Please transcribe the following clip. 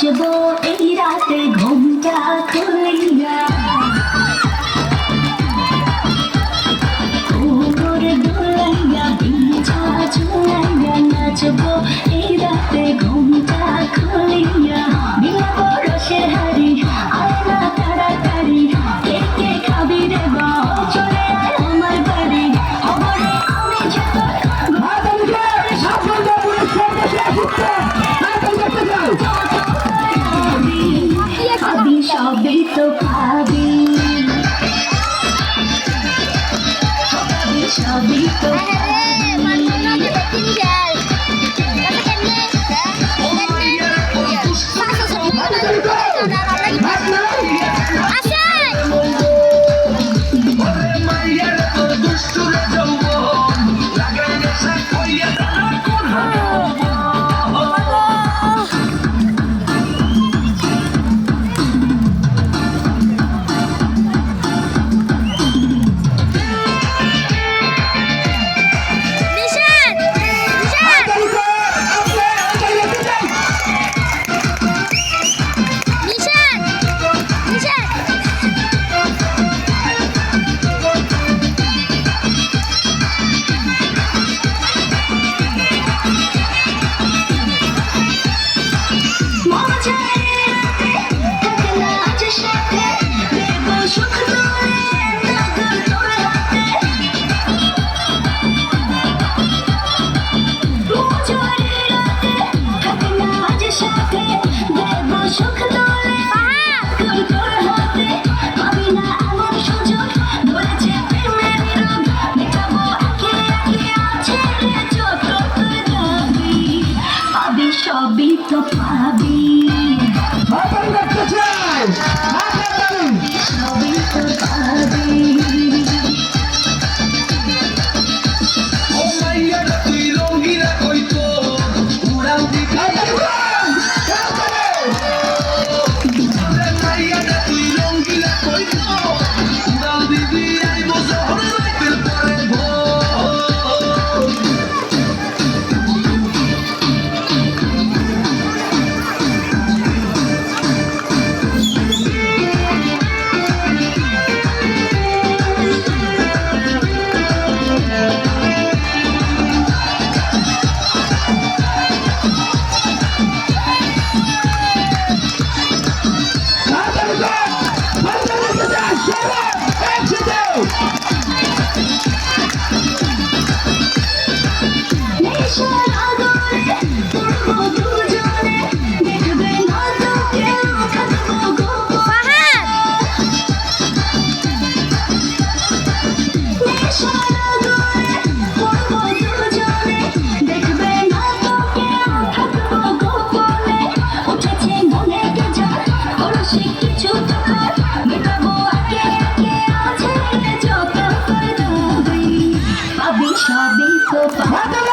নাচবো এই রাতে ঘুমটা খুলিয়া কোমর দোলাইয়া বিছা ঝুলাইয়া নাচবো এই রাতে ঘুমটা খুলিয়া বিলাবো রসের হাড়ি আয় না তাড়াতাড়ি কে কে খাবি রে বল চলে আয় আমার বাড়ি খবরে আমি যত খাবি সবই তো খাবি সবই তো সবই তো পাবি সবই তো পাবি সবই তো পাবি